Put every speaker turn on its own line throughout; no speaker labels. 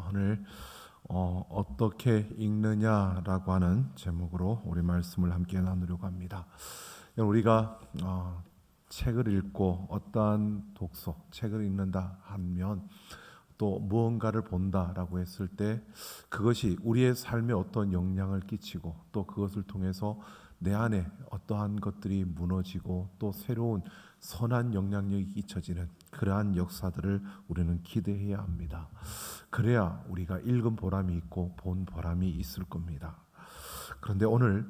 오늘 어떻게 읽느냐라고 하는 제목으로 우리 말씀을 함께 나누려고 합니다. 우리가 책을 읽고 어떠한 독서, 책을 읽는다 하면 또 무언가를 본다라고 했을 때 그것이 우리의 삶에 어떤 영향을 끼치고 또 그것을 통해서 내 안에 어떠한 것들이 무너지고 또 새로운 선한 영향력이 끼쳐지는 그러한 역사들을 우리는 기대해야 합니다. 그래야 우리가 읽은 보람이 있고 본 보람이 있을 겁니다. 그런데 오늘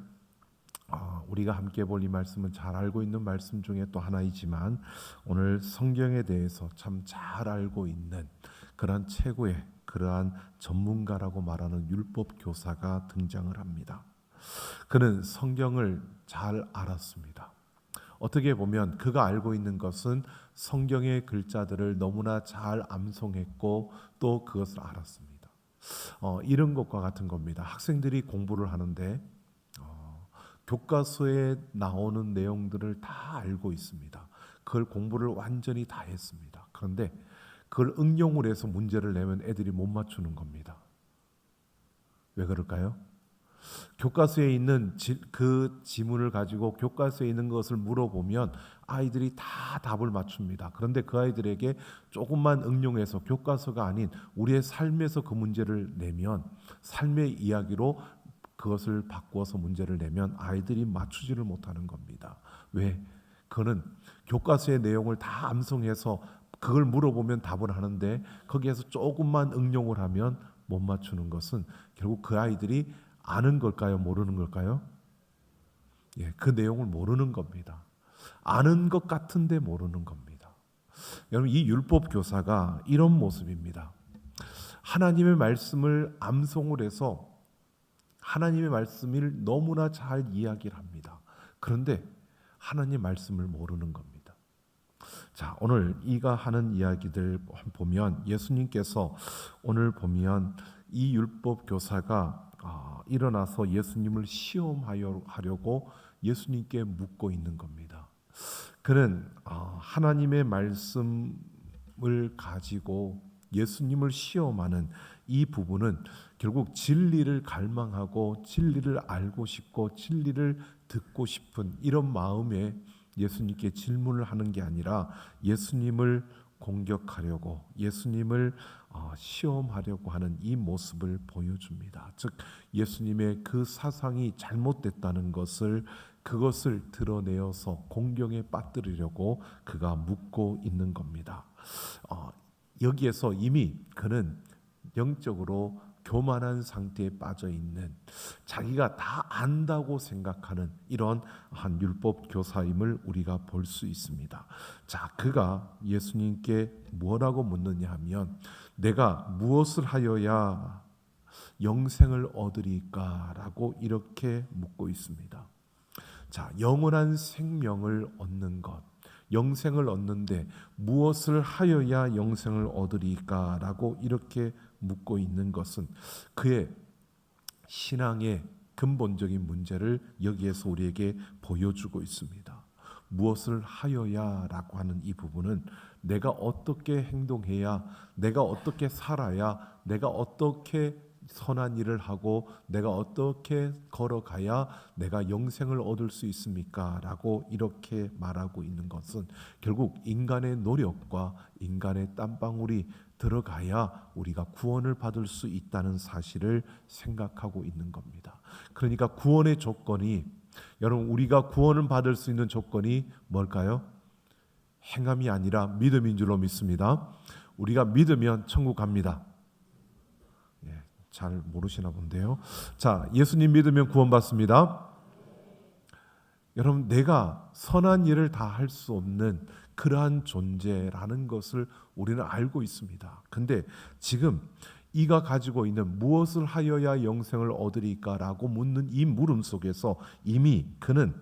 우리가 함께 볼 이 말씀은 잘 알고 있는 말씀 중에 또 하나이지만 오늘 성경에 대해서 참 잘 알고 있는 그러한 최고의 그러한 전문가라고 말하는 율법 교사가 등장을 합니다. 그는 성경을 잘 알았습니다. 어떻게 보면 그가 알고 있는 것은 성경의 글자들을 너무나 잘 암송했고 또 그것을 알았습니다. 이런 것과 같은 겁니다. 학생들이 공부를 하는데 교과서에 나오는 내용들을 다 알고 있습니다. 그걸 공부를 완전히 다 했습니다. 그런데 그걸 응용을 해서 문제를 내면 애들이 못 맞추는 겁니다. 왜 그럴까요? 교과서에 있는 그 지문을 가지고 교과서에 있는 것을 물어보면 아이들이 다 답을 맞춥니다. 그런데 그 아이들에게 조금만 응용해서 교과서가 아닌 우리의 삶에서 그 문제를 내면 삶의 이야기로 그것을 바꾸어서 문제를 내면 아이들이 맞추지를 못하는 겁니다. 왜? 그는 교과서의 내용을 다 암송해서 그걸 물어보면 답을 하는데 거기에서 조금만 응용을 하면 못 맞추는 것은 결국 그 아이들이 아는 걸까요? 모르는 걸까요? 그 내용을 모르는 겁니다. 아는 것 같은데 모르는 겁니다. 여러분, 이 율법 교사가 이런 모습입니다. 하나님의 말씀을 암송을 해서 하나님의 말씀을 너무나 잘 이야기를 합니다. 그런데 하나님 말씀을 모르는 겁니다. 자, 오늘 이가 하는 이야기들 보면 예수님께서 오늘 보면 이 율법 교사가 일어나서 예수님을 시험하려고 예수님께 묻고 있는 겁니다. 그는 하나님의 말씀을 가지고 예수님을 시험하는 이 부분은 결국 진리를 갈망하고 진리를 알고 싶고 진리를 듣고 싶은 이런 마음에 예수님께 질문을 하는 게 아니라 예수님을 공격하려고 예수님을 시험하려고 하는 이 모습을 보여줍니다. 즉 예수님의 그 사상이 잘못됐다는 것을 그것을 드러내어서 공경에 빠뜨리려고 그가 묻고 있는 겁니다. 여기에서 이미 그는 영적으로 교만한 상태에 빠져 있는 자기가 다 안다고 생각하는 이런 한 율법 교사임을 우리가 볼 수 있습니다. 자, 그가 예수님께 뭐라고 묻느냐 하면 내가 무엇을 하여야 영생을 얻으리까라고 이렇게 묻고 있습니다. 자, 영원한 생명을 얻는 것, 영생을 얻는데 무엇을 하여야 영생을 얻으리까라고 이렇게 묻고 있는 것은 그의 신앙의 근본적인 문제를 여기에서 우리에게 보여주고 있습니다. 무엇을 하여야라고 하는 이 부분은 내가 어떻게 행동해야, 내가 어떻게 살아야, 내가 어떻게 선한 일을 하고 내가 어떻게 걸어가야 내가 영생을 얻을 수 있습니까? 라고 이렇게 말하고 있는 것은 결국 인간의 노력과 인간의 땀방울이 들어가야 우리가 구원을 받을 수 있다는 사실을 생각하고 있는 겁니다. 그러니까 구원의 조건이, 여러분, 우리가 구원을 받을 수 있는 조건이 뭘까요? 행함이 아니라 믿음인 줄로 믿습니다. 우리가 믿으면 천국 갑니다. 잘 모르시나 본데요. 자, 예수님 믿으면 구원받습니다. 여러분, 내가 선한 일을 다 할 수 없는 그러한 존재라는 것을 우리는 알고 있습니다. 근데 지금 이가 가지고 있는 무엇을 하여야 영생을 얻으리까라고 묻는 이 물음 속에서 이미 그는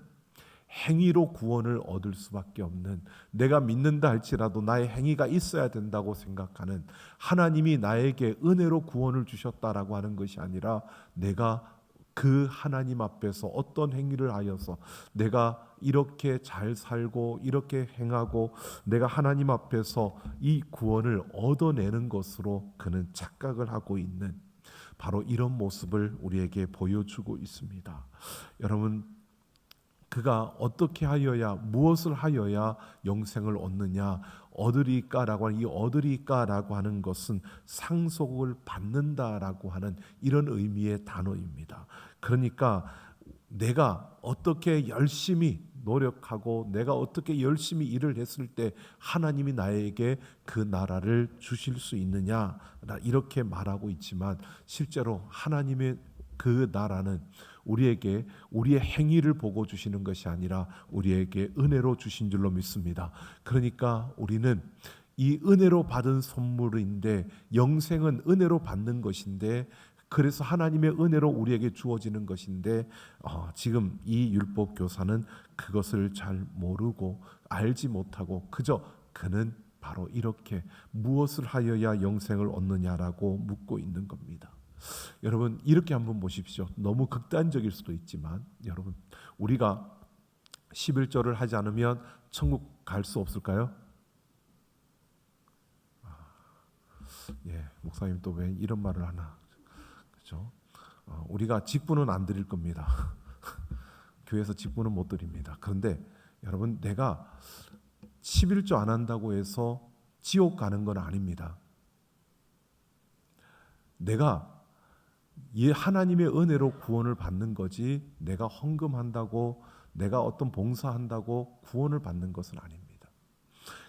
행위로 구원을 얻을 수밖에 없는, 내가 믿는다 할지라도 나의 행위가 있어야 된다고 생각하는, 하나님이 나에게 은혜로 구원을 주셨다라고 하는 것이 아니라 내가 그 하나님 앞에서 어떤 행위를 하여서 내가 이렇게 잘 살고 이렇게 행하고 내가 하나님 앞에서 이 구원을 얻어내는 것으로 그는 착각을 하고 있는 바로 이런 모습을 우리에게 보여주고 있습니다. 여러분, 그가 어떻게 하여야, 무엇을 하여야 영생을 얻느냐, 얻으리까라고 하는 이 얻으리까라고 하는 것은 상속을 받는다라고 하는 이런 의미의 단어입니다. 그러니까 내가 어떻게 열심히 노력하고 내가 어떻게 열심히 일을 했을 때 하나님이 나에게 그 나라를 주실 수 있느냐, 이렇게 말하고 있지만 실제로 하나님의 그 나라는 우리에게 우리의 행위를 보고 주시는 것이 아니라 우리에게 은혜로 주신 줄로 믿습니다. 그러니까 우리는 이 은혜로 받은 선물인데, 영생은 은혜로 받는 것인데, 그래서 하나님의 은혜로 우리에게 주어지는 것인데, 지금 이 율법 교사는 그것을 잘 모르고 알지 못하고 그저 그는 바로 이렇게 무엇을 하여야 영생을 얻느냐라고 묻고 있는 겁니다. 여러분, 이렇게 한번 보십시오. 너무 극단적일 수도 있지만 여러분, 우리가 11조를 하지 않으면 천국 갈 수 없을까요? 예, 목사님 또 왜 이런 말을 하나? 그렇죠? 우리가 직분은 안 드릴 겁니다. 교회에서 직분은 못 드립니다. 그런데 여러분, 내가 11조 안 한다고 해서 지옥 가는 건 아닙니다. 내가 이 하나님의 은혜로 구원을 받는 거지, 내가 헌금한다고, 내가 어떤 봉사한다고 구원을 받는 것은 아닙니다.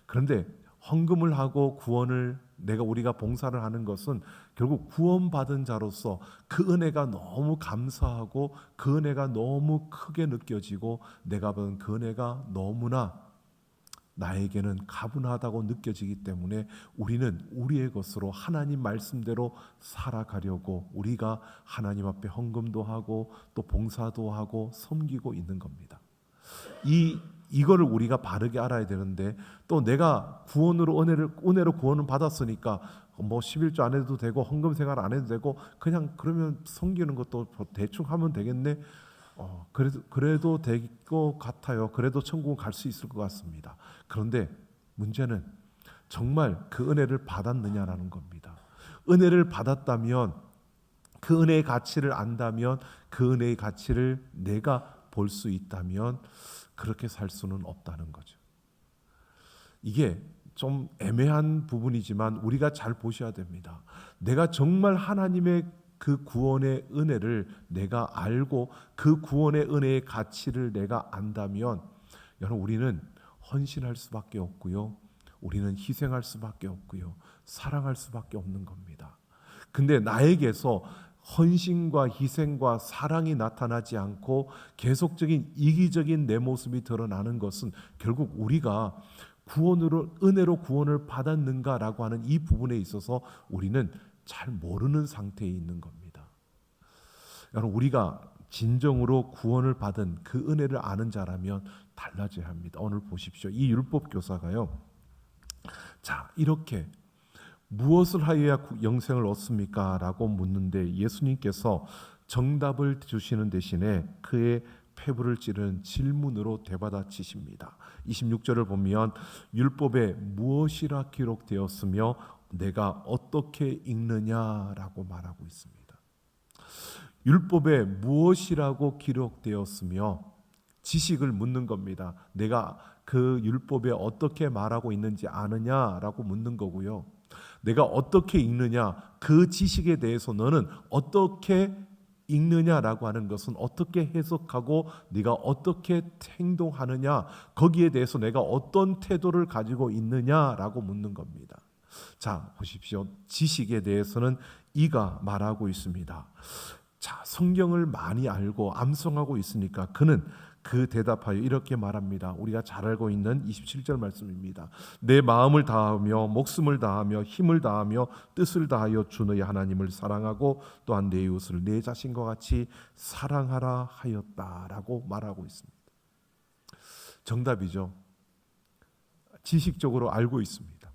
그런데 헌금을 하고 구원을, 우리가 봉사를 하는 것은 결국 구원받은 자로서 그 은혜가 너무 감사하고 그 은혜가 너무 크게 느껴지고 내가 받은 그 은혜가 너무나 나에게는 가분하다고 느껴지기 때문에 우리는 우리의 것으로 하나님 말씀대로 살아가려고 우리가 하나님 앞에 헌금도 하고 또 봉사도 하고 섬기고 있는 겁니다. 이거를 우리가 바르게 알아야 되는데, 또 내가 구원으로 은혜로 구원을 받았으니까 뭐 11조 안 해도 되고 헌금 생활 안 해도 되고 그냥 그러면 섬기는 것도 대충 하면 되겠네. 그래도 될 것 같아요. 그래도 천국은 갈 수 있을 것 같습니다. 그런데 문제는 정말 그 은혜를 받았느냐라는 겁니다. 은혜를 받았다면, 그 은혜의 가치를 안다면, 그 은혜의 가치를 내가 볼 수 있다면 그렇게 살 수는 없다는 거죠. 이게 좀 애매한 부분이지만 우리가 잘 보셔야 됩니다. 내가 정말 하나님의 그 구원의 은혜를 내가 알고 그 구원의 은혜의 가치를 내가 안다면 여러분, 우리는 헌신할 수밖에 없고요. 우리는 희생할 수밖에 없고요. 사랑할 수밖에 없는 겁니다. 근데 나에게서 헌신과 희생과 사랑이 나타나지 않고 계속적인 이기적인 내 모습이 드러나는 것은 결국 우리가 은혜로 구원을 받았는가라고 하는 이 부분에 있어서 우리는 잘 모르는 상태에 있는 겁니다. 여러분, 우리가 진정으로 구원을 받은 그 은혜를 아는 자라면 달라져야 합니다. 오늘 보십시오. 이 율법 교사가요, 자, 이렇게 무엇을 하여야 영생을 얻습니까? 라고 묻는데 예수님께서 정답을 주시는 대신에 그의 폐부를 찌르는 질문으로 되받아치십니다. 26절을 보면 율법에 무엇이라 기록되었으며 내가 어떻게 읽느냐라고 말하고 있습니다. 율법에 무엇이라고 기록되었으며, 지식을 묻는 겁니다. 내가 그 율법에 어떻게 말하고 있는지 아느냐라고 묻는 거고요. 내가 어떻게 읽느냐, 그 지식에 대해서 너는 어떻게 읽느냐라고 하는 것은 어떻게 해석하고 네가 어떻게 행동하느냐, 거기에 대해서 내가 어떤 태도를 가지고 있느냐라고 묻는 겁니다. 자, 보십시오. 지식에 대해서는 이가 말하고 있습니다. 자, 성경을 많이 알고 암송하고 있으니까 그는 그 대답하여 이렇게 말합니다. 우리가 잘 알고 있는 27절 말씀입니다. 내 마음을 다하며 목숨을 다하며 힘을 다하며 뜻을 다하여 주 너의 하나님을 사랑하고 또한 내 이웃을 내 자신과 같이 사랑하라 하였다라고 말하고 있습니다. 정답이죠. 지식적으로 알고 있습니다.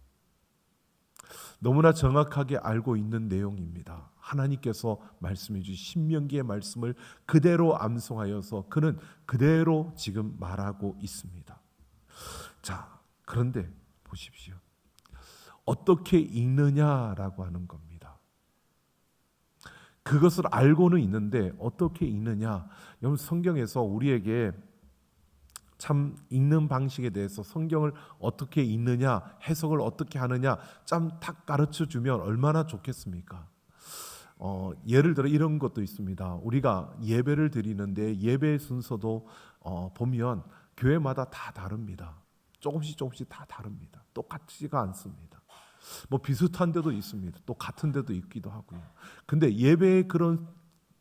너무나 정확하게 알고 있는 내용입니다. 하나님께서 말씀해 주신 신명기의 말씀을 그대로 암송하여서 그는 그대로 지금 말하고 있습니다. 자, 그런데 보십시오. 어떻게 읽느냐라고 하는 겁니다. 그것을 알고는 있는데 어떻게 읽느냐. 여러분, 성경에서 우리에게 참 읽는 방식에 대해서 성경을 어떻게 읽느냐, 해석을 어떻게 하느냐 참 딱 가르쳐 주면 얼마나 좋겠습니까? 예를 들어 이런 것도 있습니다. 우리가 예배를 드리는데 예배 순서도 보면 교회마다 다 다릅니다. 조금씩 다 다릅니다. 똑같지가 않습니다. 뭐 비슷한 데도 있습니다. 또 같은 데도 있기도 하고요. 근데 예배의 그런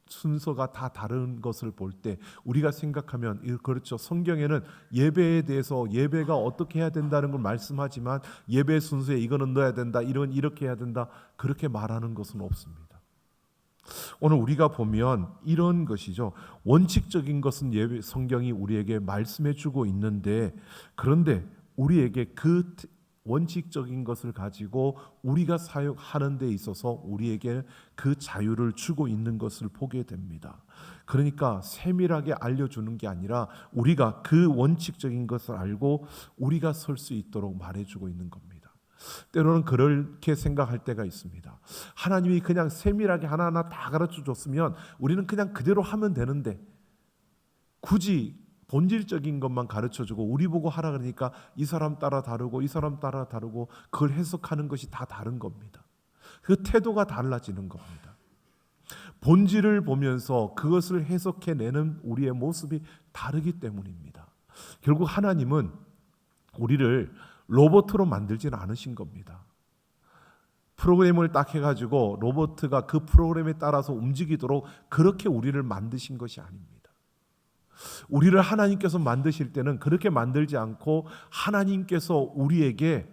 순서가 다 다른 것을 볼 때 우리가 생각하면 그렇죠. 성경에는 예배에 대해서 예배가 어떻게 해야 된다는 걸 말씀하지만 예배 순서에 이거는 넣어야 된다, 이렇게 해야 된다 그렇게 말하는 것은 없습니다. 오늘 우리가 보면 이런 것이죠. 원칙적인 것은 예배 성경이 우리에게 말씀해 주고 있는데 그런데 우리에게 그 원칙적인 것을 가지고 우리가 사용하는 데 있어서 우리에게 그 자유를 주고 있는 것을 보게 됩니다. 그러니까 세밀하게 알려주는 게 아니라 우리가 그 원칙적인 것을 알고 우리가 설 수 있도록 말해주고 있는 겁니다. 때로는 그렇게 생각할 때가 있습니다. 하나님이 그냥 세밀하게 하나하나 다 가르쳐 줬으면 우리는 그냥 그대로 하면 되는데 굳이 본질적인 것만 가르쳐주고 우리 보고 하라 그러니까 이 사람 따라 다르고 이 사람 따라 다르고 그걸 해석하는 것이 다 다른 겁니다. 그 태도가 달라지는 겁니다. 본질을 보면서 그것을 해석해내는 우리의 모습이 다르기 때문입니다. 결국 하나님은 우리를 로봇으로 만들지는 않으신 겁니다. 프로그램을 딱 해가지고 로봇가 그 프로그램에 따라서 움직이도록 그렇게 우리를 만드신 것이 아닙니다. 우리를 하나님께서 만드실 때는 그렇게 만들지 않고 하나님께서 우리에게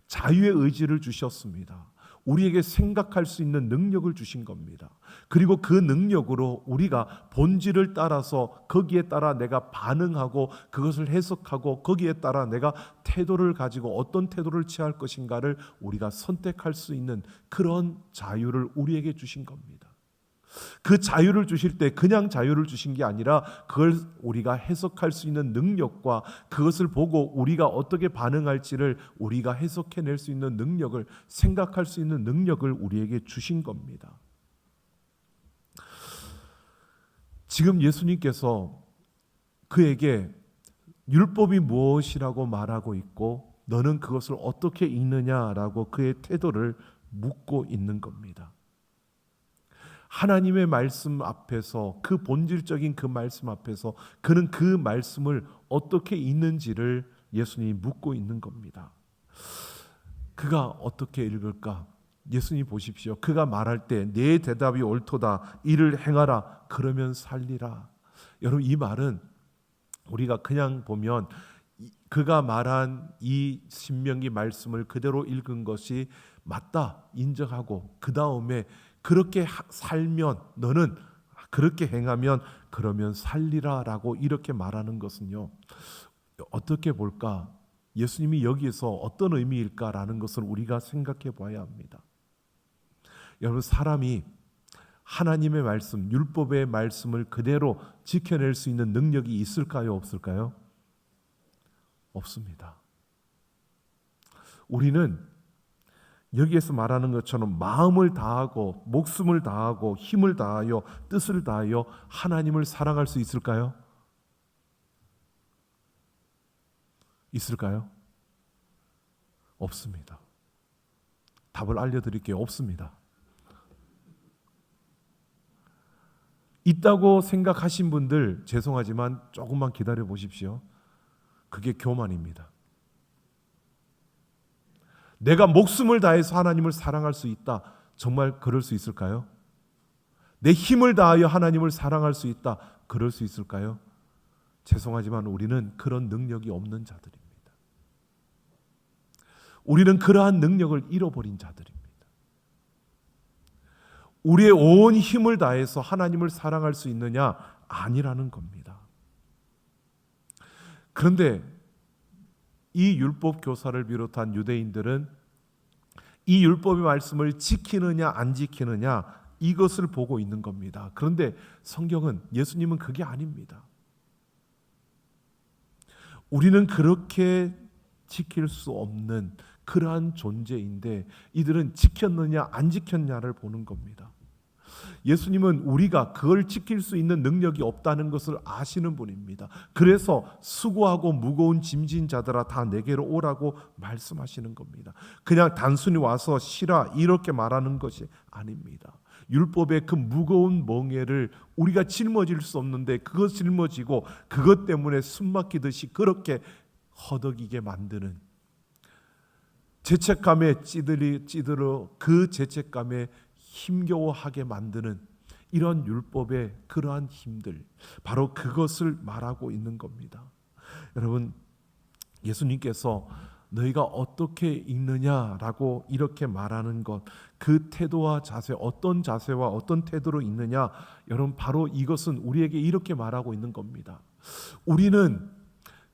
자유의 의지를 주셨습니다. 우리에게 생각할 수 있는 능력을 주신 겁니다. 그리고 그 능력으로 우리가 본질을 따라서 거기에 따라 내가 반응하고 그것을 해석하고 거기에 따라 내가 태도를 가지고 어떤 태도를 취할 것인가를 우리가 선택할 수 있는 그런 자유를 우리에게 주신 겁니다. 그 자유를 주실 때 그냥 자유를 주신 게 아니라 그걸 우리가 해석할 수 있는 능력과 그것을 보고 우리가 어떻게 반응할지를 우리가 해석해낼 수 있는 능력을 생각할 수 있는 능력을 우리에게 주신 겁니다. 지금 예수님께서 그에게 율법이 무엇이라고 말하고 있고 너는 그것을 어떻게 읽느냐라고 그의 태도를 묻고 있는 겁니다. 하나님의 말씀 앞에서 그 본질적인 그 말씀 앞에서 그는 그 말씀을 어떻게 읽는지를 예수님이 묻고 있는 겁니다. 그가 어떻게 읽을까? 예수님 보십시오. 그가 말할 때 내 대답이 옳도다. 이를 행하라. 그러면 살리라. 여러분 이 말은 우리가 그냥 보면 그가 말한 이 신명기 말씀을 그대로 읽은 것이 맞다 인정하고 그 다음에 그렇게 살면 너는 그렇게 행하면 그러면 살리라라고 이렇게 말하는 것은요. 어떻게 볼까? 예수님이 여기에서 어떤 의미일까라는 것을 우리가 생각해 봐야 합니다. 여러분 사람이 하나님의 말씀, 율법의 말씀을 그대로 지켜낼 수 있는 능력이 있을까요? 없을까요? 없습니다. 우리는 여기에서 말하는 것처럼 마음을 다하고 목숨을 다하고 힘을 다하여 뜻을 다하여 하나님을 사랑할 수 있을까요? 있을까요? 없습니다. 답을 알려드릴게요. 없습니다. 있다고 생각하신 분들 죄송하지만 조금만 기다려 보십시오. 그게 교만입니다. 내가 목숨을 다해서 하나님을 사랑할 수 있다. 정말 그럴 수 있을까요? 내 힘을 다하여 하나님을 사랑할 수 있다. 그럴 수 있을까요? 죄송하지만 우리는 그런 능력이 없는 자들입니다. 우리는 그러한 능력을 잃어버린 자들입니다. 우리의 온 힘을 다해서 하나님을 사랑할 수 있느냐? 아니라는 겁니다. 그런데 이 율법 교사를 비롯한 유대인들은 이 율법의 말씀을 지키느냐 안 지키느냐 이것을 보고 있는 겁니다. 그런데 성경은, 예수님은 그게 아닙니다. 우리는 그렇게 지킬 수 없는 그러한 존재인데 이들은 지켰느냐 안 지켰냐를 보는 겁니다. 예수님은 우리가 그걸 지킬 수 있는 능력이 없다는 것을 아시는 분입니다. 그래서 수고하고 무거운 짐진 자들아 다 내게로 오라고 말씀하시는 겁니다. 그냥 단순히 와서 쉬라 이렇게 말하는 것이 아닙니다. 율법의 그 무거운 멍에를 우리가 짊어질 수 없는데 그것 짊어지고 그것 때문에 숨막히듯이 그렇게 허덕이게 만드는, 죄책감에 찌들어 그 죄책감에 힘겨워하게 만드는 이런 율법의 그러한 힘들, 바로 그것을 말하고 있는 겁니다. 여러분, 예수님께서 너희가 어떻게 읽느냐라고 이렇게 말하는 것, 그 태도와 자세, 어떤 자세와 어떤 태도로 읽느냐, 여러분 바로 이것은 우리에게 이렇게 말하고 있는 겁니다. 우리는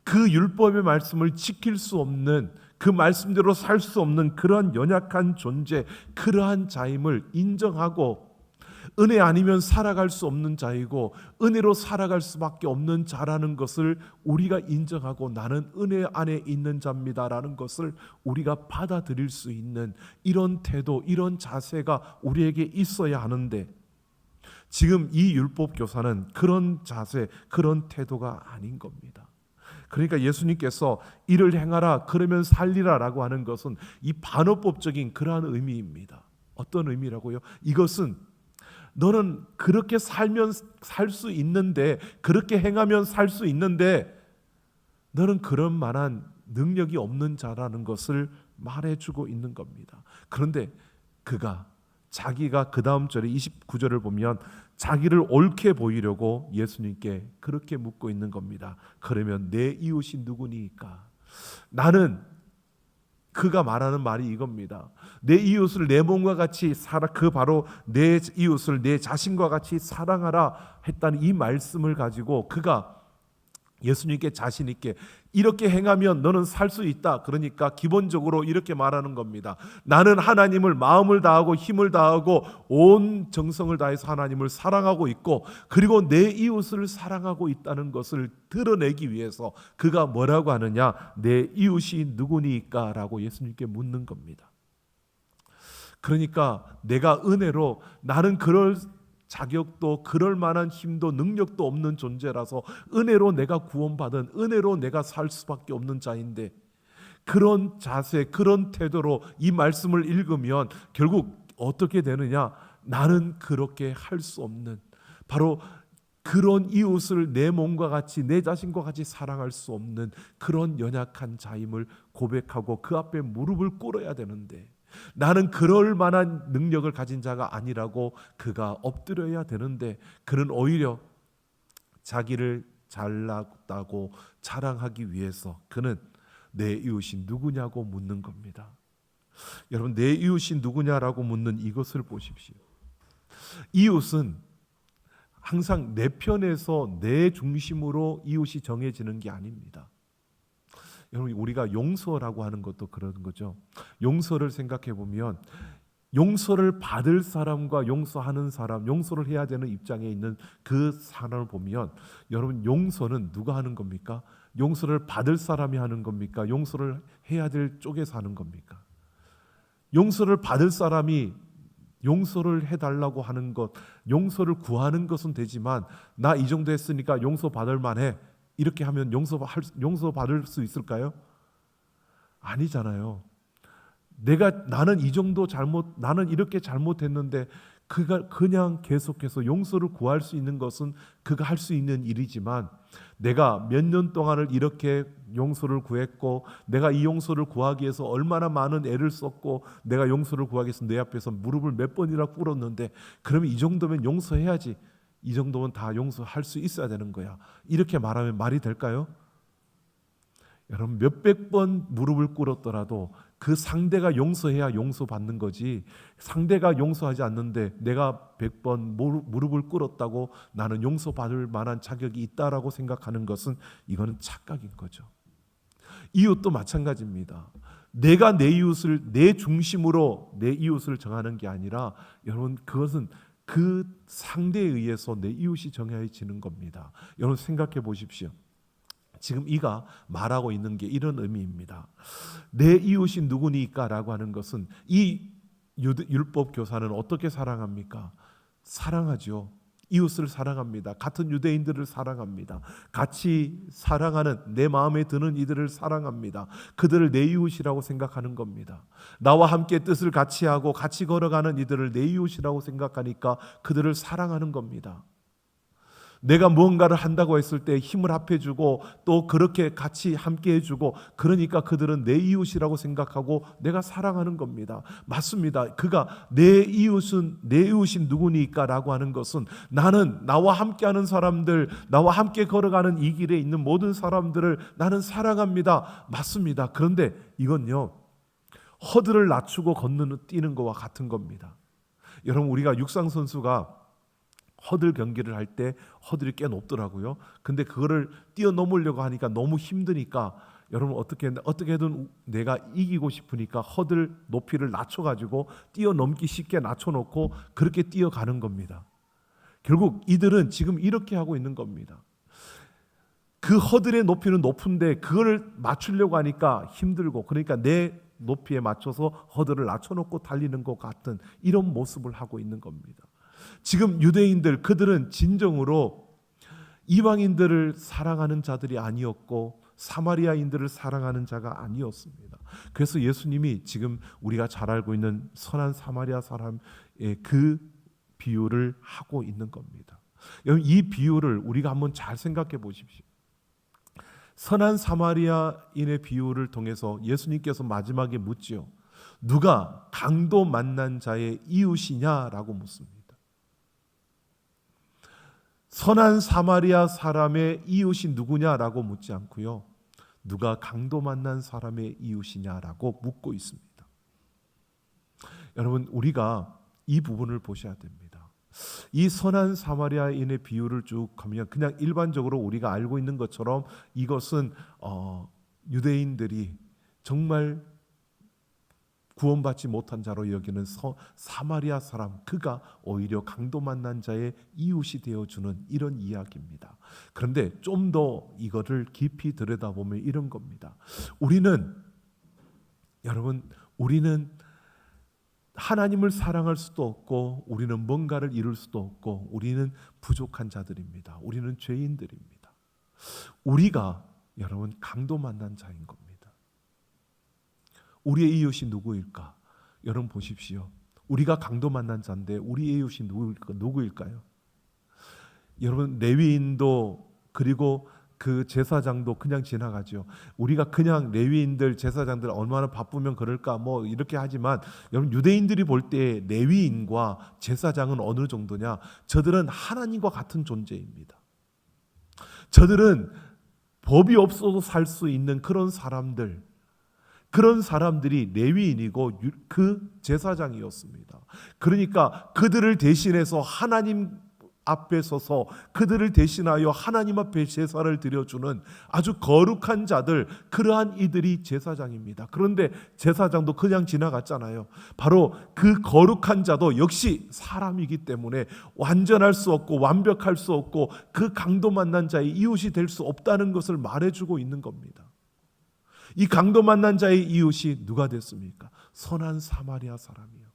그 율법의 말씀을 지킬 수 없는, 그 말씀대로 살 수 없는 그러한 연약한 존재, 그러한 자임을 인정하고 은혜 아니면 살아갈 수 없는 자이고 은혜로 살아갈 수밖에 없는 자라는 것을 우리가 인정하고 나는 은혜 안에 있는 자입니다라는 것을 우리가 받아들일 수 있는 이런 태도, 이런 자세가 우리에게 있어야 하는데 지금 이 율법 교사는 그런 자세, 그런 태도가 아닌 겁니다. 그러니까 예수님께서 이를 행하라 그러면 살리라라고 하는 것은 이 반어법적인 그러한 의미입니다. 어떤 의미라고요? 이것은 너는 그렇게 살면 살 수 있는데, 그렇게 행하면 살 수 있는데 너는 그런 만한 능력이 없는 자라는 것을 말해주고 있는 겁니다. 그런데 그가 자기가 그 다음 절에 29절을 보면 자기를 옳게 보이려고 예수님께 그렇게 묻고 있는 겁니다. 그러면 내 이웃이 누구니까? 나는, 그가 말하는 말이 이겁니다. 내 이웃을 내 몸과 같이 살아, 그 바로 내 이웃을 내 자신과 같이 사랑하라 했다는 이 말씀을 가지고 그가 예수님께 자신 있게 이렇게 행하면 너는 살 수 있다. 그러니까 기본적으로 이렇게 말하는 겁니다. 나는 하나님을 마음을 다하고 힘을 다하고 온 정성을 다해서 하나님을 사랑하고 있고 그리고 내 이웃을 사랑하고 있다는 것을 드러내기 위해서 그가 뭐라고 하느냐? 내 이웃이 누구니까? 라고 예수님께 묻는 겁니다. 그러니까 내가 은혜로, 나는 그럴 자격도 그럴 만한 힘도 능력도 없는 존재라서 은혜로 내가 구원받은, 은혜로 내가 살 수밖에 없는 자인데 그런 자세, 그런 태도로 이 말씀을 읽으면 결국 어떻게 되느냐? 나는 그렇게 할 수 없는, 바로 그런 이웃을 내 몸과 같이 내 자신과 같이 사랑할 수 없는 그런 연약한 자임을 고백하고 그 앞에 무릎을 꿇어야 되는데 나는 그럴 만한 능력을 가진 자가 아니라고 그가 엎드려야 되는데 그는 오히려 자기를 잘났다고 자랑하기 위해서 그는 내 이웃이 누구냐고 묻는 겁니다. 여러분, 내 이웃이 누구냐라고 묻는 이것을 보십시오. 이웃은 항상 내 편에서 내 중심으로 이웃이 정해지는 게 아닙니다. 여러분, 우리가 용서라고 하는 것도 그런 거죠. 용서를 생각해 보면 용서를 받을 사람과 용서하는 사람, 용서를 해야 되는 입장에 있는 그 사람을 보면 여러분, 용서는 누가 하는 겁니까? 용서를 받을 사람이 하는 겁니까? 용서를 해야 될 쪽에서 하는 겁니까? 용서를 받을 사람이 용서를 해달라고 하는 것, 용서를 구하는 것은 되지만 나 이 정도 했으니까 용서 받을 만해, 이렇게 하면 용서받을 수 있을까요? 아니잖아요. 나는 이 정도 나는 이렇게 잘못했는데 그가 그냥 계속해서 용서를 구할 수 있는 것은 그가 할 수 있는 일이지만 내가 몇 년 동안을 이렇게 용서를 구했고 내가 이 용서를 구하기 위해서 얼마나 많은 애를 썼고 내가 용서를 구하기 위해서 내 앞에서 무릎을 몇 번이나 꿇었는데 그러면 이 정도면 용서해야지, 이 정도면 다 용서할 수 있어야 되는 거야, 이렇게 말하면 말이 될까요? 여러분, 몇백 번 무릎을 꿇었더라도 그 상대가 용서해야 용서받는 거지, 상대가 용서하지 않는데 내가 100번 무릎을 꿇었다고 나는 용서받을 만한 자격이 있다라고 생각하는 것은 이거는 착각인 거죠. 이웃도 마찬가지입니다. 내가 내 이웃을 내 중심으로 내 이웃을 정하는 게 아니라 여러분 그것은 그 상대에 의해서 내 이웃이 정해지는 겁니다. 여러분 생각해 보십시오. 지금 이가 말하고 있는 게 이런 의미입니다. 내 이웃이 누구니까라고 하는 것은 이 율법 교사는 어떻게 사랑합니까? 사랑하죠. 이웃을 사랑합니다. 같은 유대인들을 사랑합니다. 같이 사랑하는 내 마음에 드는 이들을 사랑합니다. 그들을 내 이웃이라고 생각하는 겁니다. 나와 함께 뜻을 같이 하고 같이 걸어가는 이들을 내 이웃이라고 생각하니까 그들을 사랑하는 겁니다. 내가 무언가를 한다고 했을 때 힘을 합해주고 또 그렇게 같이 함께 해주고 그러니까 그들은 내 이웃이라고 생각하고 내가 사랑하는 겁니다. 맞습니다. 그가 내 이웃은 내 이웃이 누구니까 라고 하는 것은 나는 나와 함께하는 사람들, 나와 함께 걸어가는 이 길에 있는 모든 사람들을 나는 사랑합니다. 맞습니다. 그런데 이건요, 허들을 낮추고 뛰는 것과 같은 겁니다. 여러분, 우리가 육상 선수가 허들 경기를 할 때 허들이 꽤 높더라고요. 근데 그거를 뛰어넘으려고 하니까 너무 힘드니까 여러분 어떻게든 내가 이기고 싶으니까 허들 높이를 낮춰가지고 뛰어넘기 쉽게 낮춰놓고 그렇게 뛰어가는 겁니다. 결국 이들은 지금 이렇게 하고 있는 겁니다. 그 허들의 높이는 높은데 그걸 맞추려고 하니까 힘들고 그러니까 내 높이에 맞춰서 허들을 낮춰놓고 달리는 것 같은 이런 모습을 하고 있는 겁니다. 지금 유대인들 그들은 진정으로 이방인들을 사랑하는 자들이 아니었고 사마리아인들을 사랑하는 자가 아니었습니다. 그래서 예수님이 지금 우리가 잘 알고 있는 선한 사마리아 사람의 그 비유를 하고 있는 겁니다. 여러분 이 비유를 우리가 한번 잘 생각해 보십시오. 선한 사마리아인의 비유를 통해서 예수님께서 마지막에 묻지요. 누가 강도 만난 자의 이웃이냐라고 묻습니다. 선한 사마리아 사람의 이웃이 누구냐라고 묻지 않고요. 누가 강도 만난 사람의 이웃이냐라고 묻고 있습니다. 여러분 우리가 이 부분을 보셔야 됩니다. 이 선한 사마리아인의 비유를 쭉 하면 그냥 일반적으로 우리가 알고 있는 것처럼 이것은 유대인들이 정말 구원받지 못한 자로 여기는 사마리아 사람 그가 오히려 강도 만난 자의 이웃이 되어주는 이런 이야기입니다. 그런데 좀 더 이거를 깊이 들여다보면 이런 겁니다. 여러분 우리는 하나님을 사랑할 수도 없고 우리는 뭔가를 이룰 수도 없고 우리는 부족한 자들입니다. 우리는 죄인들입니다. 우리가 여러분 강도 만난 자인 겁니다. 우리의 이웃이 누구일까? 여러분 보십시오. 우리가 강도 만난 자인데 우리의 이웃이 누구일까요? 여러분 레위인도 그리고 그 제사장도 그냥 지나가죠. 우리가 그냥 레위인들 제사장들 얼마나 바쁘면 그럴까 뭐 이렇게 하지만 여러분 유대인들이 볼 때 레위인과 제사장은 어느 정도냐? 저들은 하나님과 같은 존재입니다. 저들은 법이 없어도 살 수 있는 그런 사람들이 레위인이고 그 제사장이었습니다. 그러니까 그들을 대신해서 하나님 앞에 서서 그들을 대신하여 하나님 앞에 제사를 드려주는 아주 거룩한 자들, 그러한 이들이 제사장입니다. 그런데 제사장도 그냥 지나갔잖아요. 바로 그 거룩한 자도 역시 사람이기 때문에 완전할 수 없고 완벽할 수 없고 그 강도 만난 자의 이웃이 될 수 없다는 것을 말해주고 있는 겁니다. 이 강도 만난 자의 이웃이 누가 됐습니까? 선한 사마리아 사람이요.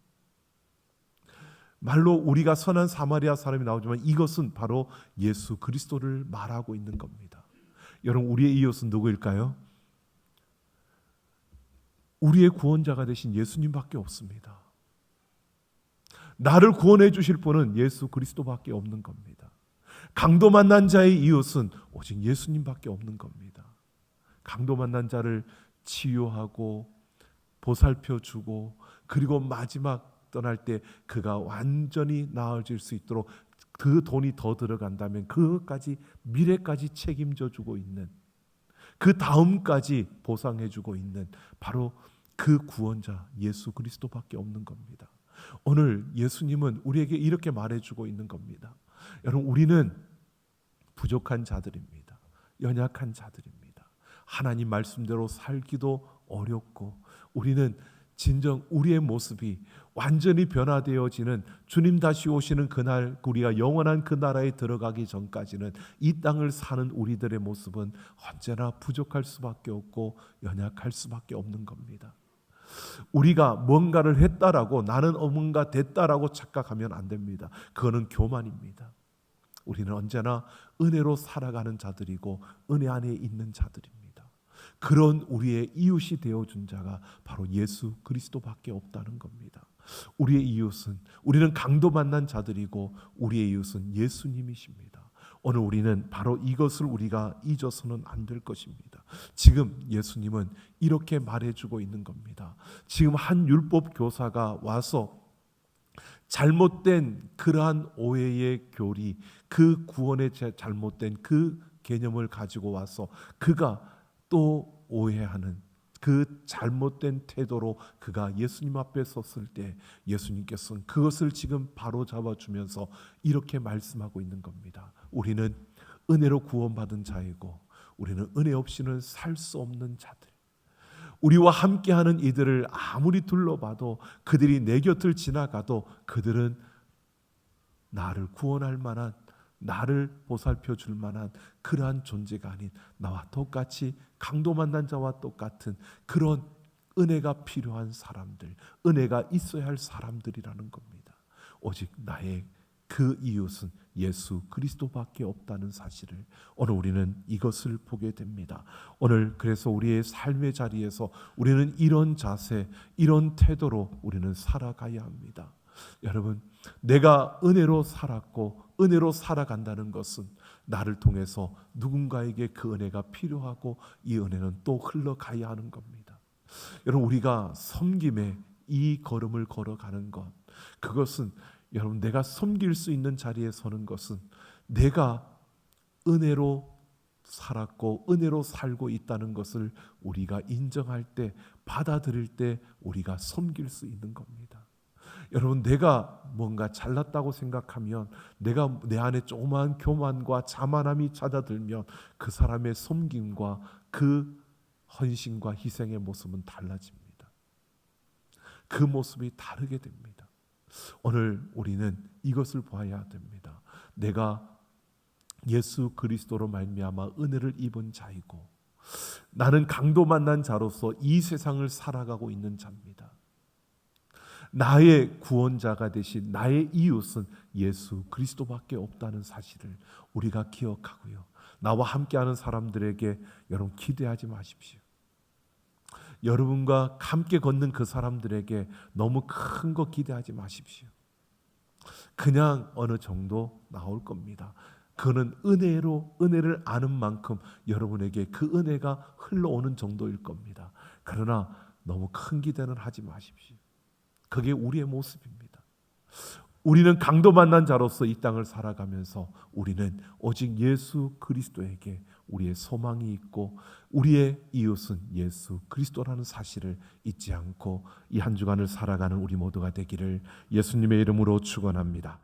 말로 우리가 선한 사마리아 사람이 나오지만 이것은 바로 예수 그리스도를 말하고 있는 겁니다. 여러분 우리의 이웃은 누구일까요? 우리의 구원자가 되신 예수님밖에 없습니다. 나를 구원해 주실 분은 예수 그리스도밖에 없는 겁니다. 강도 만난 자의 이웃은 오직 예수님밖에 없는 겁니다. 강도 만난 자를 치유하고 보살펴주고 그리고 마지막 떠날 때 그가 완전히 나아질 수 있도록 그 돈이 더 들어간다면 그것까지 미래까지 책임져 주고 있는 그 다음까지 보상해 주고 있는 바로 그 구원자 예수 그리스도밖에 없는 겁니다. 오늘 예수님은 우리에게 이렇게 말해주고 있는 겁니다. 여러분 우리는 부족한 자들입니다. 연약한 자들입니다. 하나님 말씀대로 살기도 어렵고 우리는 진정 우리의 모습이 완전히 변화되어지는 주님 다시 오시는 그날, 우리가 영원한 그 나라에 들어가기 전까지는 이 땅을 사는 우리들의 모습은 언제나 부족할 수밖에 없고 연약할 수밖에 없는 겁니다. 우리가 뭔가를 했다라고 나는 뭔가 됐다라고 착각하면 안 됩니다. 그거는 교만입니다. 우리는 언제나 은혜로 살아가는 자들이고 은혜 안에 있는 자들입니다. 그런 우리의 이웃이 되어준 자가 바로 예수 그리스도밖에 없다는 겁니다. 우리의 이웃은, 우리는 강도 만난 자들이고 우리의 이웃은 예수님이십니다. 오늘 우리는 바로 이것을 우리가 잊어서는 안 될 것입니다. 지금 예수님은 이렇게 말해주고 있는 겁니다. 지금 한 율법 교사가 와서 잘못된 그러한 오해의 교리, 그 구원의 잘못된 그 개념을 가지고 와서 그가 또 오해하는 그 잘못된 태도로 그가 예수님 앞에 섰을 때 예수님께서는 그것을 지금 바로 잡아주면서 이렇게 말씀하고 있는 겁니다. 우리는 은혜로 구원받은 자이고 우리는 은혜 없이는 살 수 없는 자들, 우리와 함께하는 이들을 아무리 둘러봐도 그들이 내 곁을 지나가도 그들은 나를 구원할 만한, 나를 보살펴 줄 만한 그러한 존재가 아닌 나와 똑같이 강도 만난 자와 똑같은 그런 은혜가 필요한 사람들, 은혜가 있어야 할 사람들이라는 겁니다. 오직 나의 그 이웃은 예수 그리스도밖에 없다는 사실을 오늘 우리는 이것을 보게 됩니다. 오늘 그래서 우리의 삶의 자리에서 우리는 이런 자세, 이런 태도로 우리는 살아가야 합니다. 여러분, 내가 은혜로 살았고 은혜로 살아간다는 것은 나를 통해서 누군가에게 그 은혜가 필요하고 이 은혜는 또 흘러가야 하는 겁니다. 여러분, 우리가 섬김의 이 걸음을 걸어가는 것, 그것은 여러분, 내가 섬길 수 있는 자리에 서는 것은 내가 은혜로 살았고 은혜로 살고 있다는 것을 우리가 인정할 때, 받아들일 때 우리가 섬길 수 있는 겁니다. 여러분, 내가 뭔가 잘났다고 생각하면, 내가 내 안에 조그마한 교만과 자만함이 찾아들면 그 사람의 섬김과 그 헌신과 희생의 모습은 달라집니다. 그 모습이 다르게 됩니다. 오늘 우리는 이것을 보아야 됩니다. 내가 예수 그리스도로 말미암아 은혜를 입은 자이고 나는 강도 만난 자로서 이 세상을 살아가고 있는 자입니다. 나의 구원자가 되신 나의 이웃은 예수 그리스도밖에 없다는 사실을 우리가 기억하고요. 나와 함께하는 사람들에게 여러분 기대하지 마십시오. 여러분과 함께 걷는 그 사람들에게 너무 큰 거 기대하지 마십시오. 그냥 어느 정도 나올 겁니다. 그는 은혜를 아는 만큼 여러분에게 그 은혜가 흘러오는 정도일 겁니다. 그러나 너무 큰 기대는 하지 마십시오. 그게 우리의 모습입니다. 우리는 강도 만난 자로서 이 땅을 살아가면서 우리는 오직 예수 그리스도에게 우리의 소망이 있고 우리의 이웃은 예수 그리스도라는 사실을 잊지 않고 이 한 주간을 살아가는 우리 모두가 되기를 예수님의 이름으로 축원합니다.